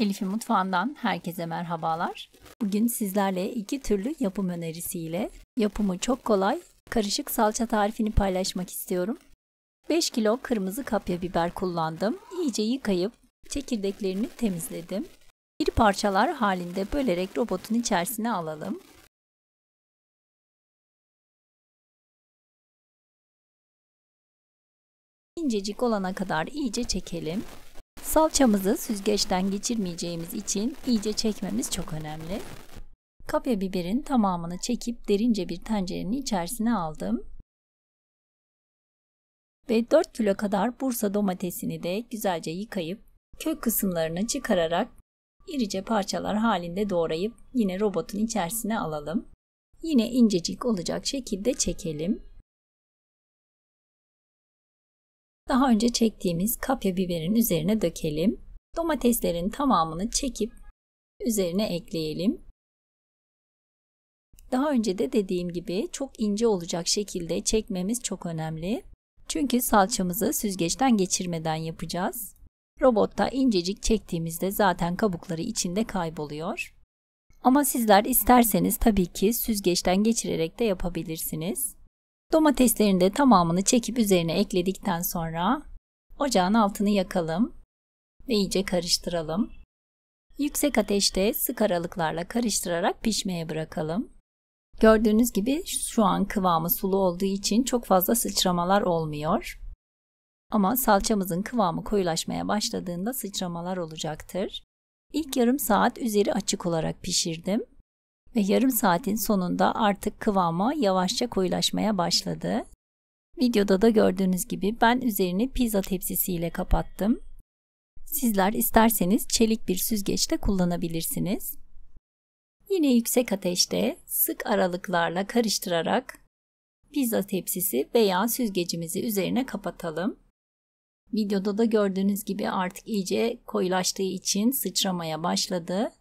Elif'in mutfağından herkese merhabalar. Bugün sizlerle iki türlü yapım önerisiyle yapımı çok kolay, karışık salça tarifini paylaşmak istiyorum. 5 kilo kırmızı kapya biber kullandım. İyice yıkayıp çekirdeklerini temizledim. İri parçalar halinde bölerek robotun içerisine alalım. İncecik olana kadar iyice çekelim. Salçamızı süzgeçten geçirmeyeceğimiz için iyice çekmemiz çok önemli. Kapya biberin tamamını çekip derince bir tencerenin içerisine aldım. Ve 4 kilo kadar Bursa domatesini de güzelce yıkayıp kök kısımlarını çıkararak irice parçalar halinde doğrayıp yine robotun içerisine alalım. Yine incecik olacak şekilde çekelim. Daha önce çektiğimiz kapya biberin üzerine dökelim. Domateslerin tamamını çekip üzerine ekleyelim. Daha önce de dediğim gibi çok ince olacak şekilde çekmemiz çok önemli. Çünkü salçamızı süzgeçten geçirmeden yapacağız. Robotta incecik çektiğimizde zaten kabukları içinde kayboluyor. Ama sizler isterseniz tabii ki süzgeçten geçirerek de yapabilirsiniz. Domateslerin de tamamını çekip üzerine ekledikten sonra ocağın altını yakalım ve iyice karıştıralım. Yüksek ateşte sık aralıklarla karıştırarak pişmeye bırakalım. Gördüğünüz gibi şu an kıvamı sulu olduğu için çok fazla sıçramalar olmuyor. Ama salçamızın kıvamı koyulaşmaya başladığında sıçramalar olacaktır. İlk yarım saat üzeri açık olarak pişirdim. Ve yarım saatin sonunda artık kıvamı yavaşça koyulaşmaya başladı. Videoda da gördüğünüz gibi ben üzerini pizza tepsisiyle kapattım. Sizler isterseniz çelik bir süzgeç de kullanabilirsiniz. Yine yüksek ateşte sık aralıklarla karıştırarak pizza tepsisi veya süzgecimizi üzerine kapatalım. Videoda da gördüğünüz gibi artık iyice koyulaştığı için sıçramaya başladı.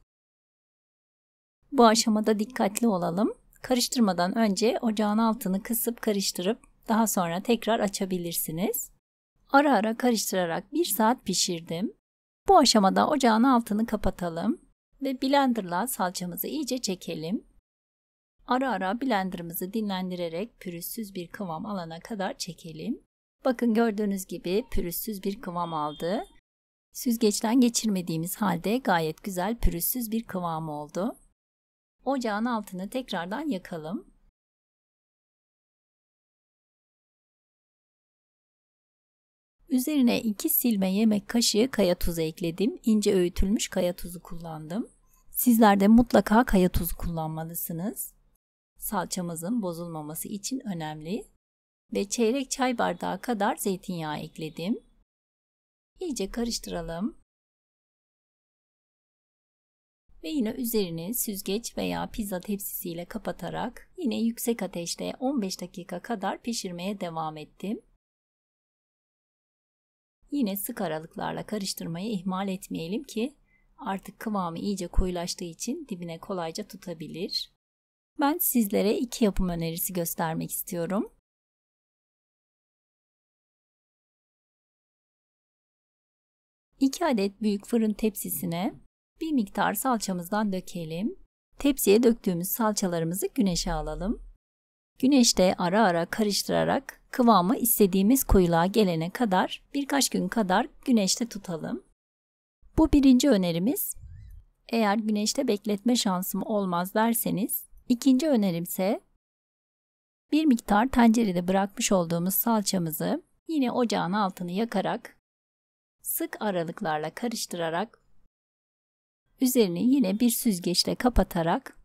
Bu aşamada dikkatli olalım. Karıştırmadan önce ocağın altını kısıp karıştırıp daha sonra tekrar açabilirsiniz. Ara ara karıştırarak 1 saat pişirdim. Bu aşamada ocağın altını kapatalım ve blenderla salçamızı iyice çekelim. Ara ara blenderımızı dinlendirerek pürüzsüz bir kıvam alana kadar çekelim. Bakın gördüğünüz gibi pürüzsüz bir kıvam aldı. Süzgeçten geçirmediğimiz halde gayet güzel pürüzsüz bir kıvam oldu. Ocağın altını tekrardan yakalım. Üzerine 2 silme yemek kaşığı kaya tuzu ekledim. İnce öğütülmüş kaya tuzu kullandım. Sizler de mutlaka kaya tuzu kullanmalısınız. Salçamızın bozulmaması için önemli. Ve çeyrek çay bardağı kadar zeytinyağı ekledim. İyice karıştıralım. Ve yine üzerini süzgeç veya pizza tepsisiyle kapatarak yine yüksek ateşte 15 dakika kadar pişirmeye devam ettim. Yine sık aralıklarla karıştırmayı ihmal etmeyelim ki artık kıvamı iyice koyulaştığı için dibine kolayca tutabilir. Ben sizlere 2 yapım önerisi göstermek istiyorum. İki adet büyük fırın tepsisine bir miktar salçamızdan dökelim. Tepsiye döktüğümüz salçalarımızı güneşe alalım. Güneşte ara ara karıştırarak kıvamı istediğimiz koyuluğa gelene kadar birkaç gün kadar güneşte tutalım. Bu birinci önerimiz. Eğer güneşte bekletme şansım olmaz derseniz, ikinci önerimse bir miktar tencerede bırakmış olduğumuz salçamızı yine ocağın altını yakarak sık aralıklarla karıştırarak üzerini yine bir süzgeçle kapatarak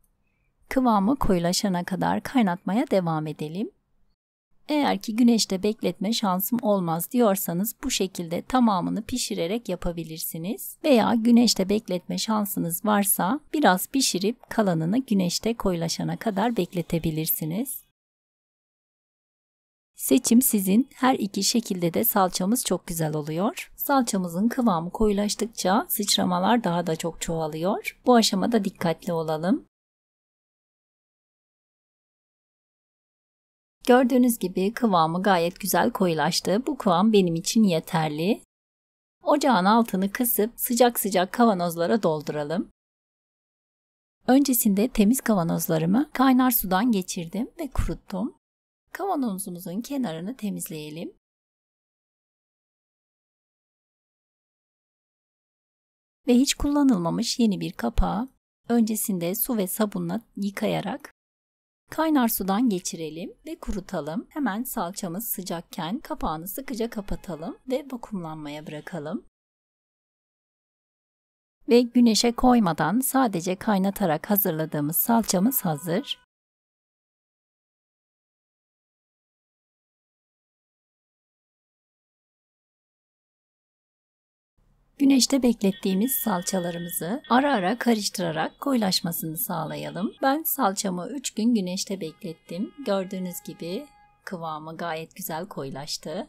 kıvamı koyulaşana kadar kaynatmaya devam edelim. Eğer ki güneşte bekletme şansım olmaz diyorsanız bu şekilde tamamını pişirerek yapabilirsiniz. Veya güneşte bekletme şansınız varsa biraz pişirip kalanını güneşte koyulaşana kadar bekletebilirsiniz. Seçim sizin. Her iki şekilde de salçamız çok güzel oluyor. Salçamızın kıvamı koyulaştıkça sıçramalar daha da çok çoğalıyor. Bu aşamada dikkatli olalım. Gördüğünüz gibi kıvamı gayet güzel koyulaştı. Bu kıvam benim için yeterli. Ocağın altını kısıp sıcak sıcak kavanozlara dolduralım. Öncesinde temiz kavanozlarımı kaynar sudan geçirdim ve kuruttum. Kavanozumuzun kenarını temizleyelim. Ve hiç kullanılmamış yeni bir kapağı öncesinde su ve sabunla yıkayarak kaynar sudan geçirelim ve kurutalım. Hemen salçamız sıcakken kapağını sıkıca kapatalım ve vakumlanmaya bırakalım. Ve güneşe koymadan sadece kaynatarak hazırladığımız salçamız hazır. Güneşte beklettiğimiz salçalarımızı ara ara karıştırarak koyulaşmasını sağlayalım. Ben salçamı 3 gün güneşte beklettim. Gördüğünüz gibi kıvamı gayet güzel koyulaştı.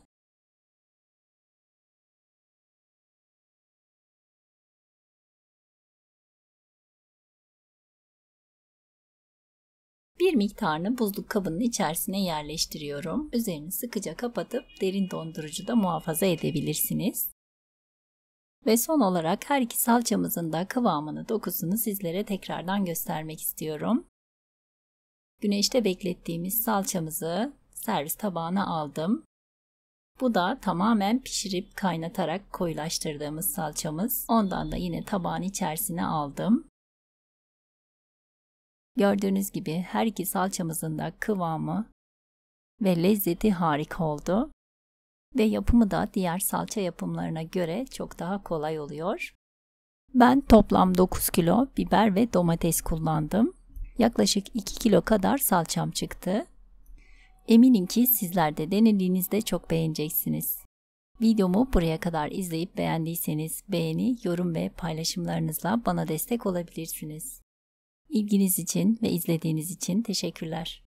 Bir miktarını buzluk kabının içerisine yerleştiriyorum. Üzerini sıkıca kapatıp derin dondurucuda muhafaza edebilirsiniz. Ve son olarak her iki salçamızın da kıvamını, dokusunu sizlere tekrardan göstermek istiyorum. Güneşte beklettiğimiz salçamızı servis tabağına aldım. Bu da tamamen pişirip kaynatarak koyulaştırdığımız salçamız. Ondan da yine tabağın içerisine aldım. Gördüğünüz gibi her iki salçamızın da kıvamı ve lezzeti harika oldu. Ve yapımı da diğer salça yapımlarına göre çok daha kolay oluyor. Ben toplam 9 kilo biber ve domates kullandım. Yaklaşık 2 kilo kadar salçam çıktı. Eminim ki sizler de denediğinizde çok beğeneceksiniz. Videomu buraya kadar izleyip beğendiyseniz beğeni, yorum ve paylaşımlarınızla bana destek olabilirsiniz. İlginiz için ve izlediğiniz için teşekkürler.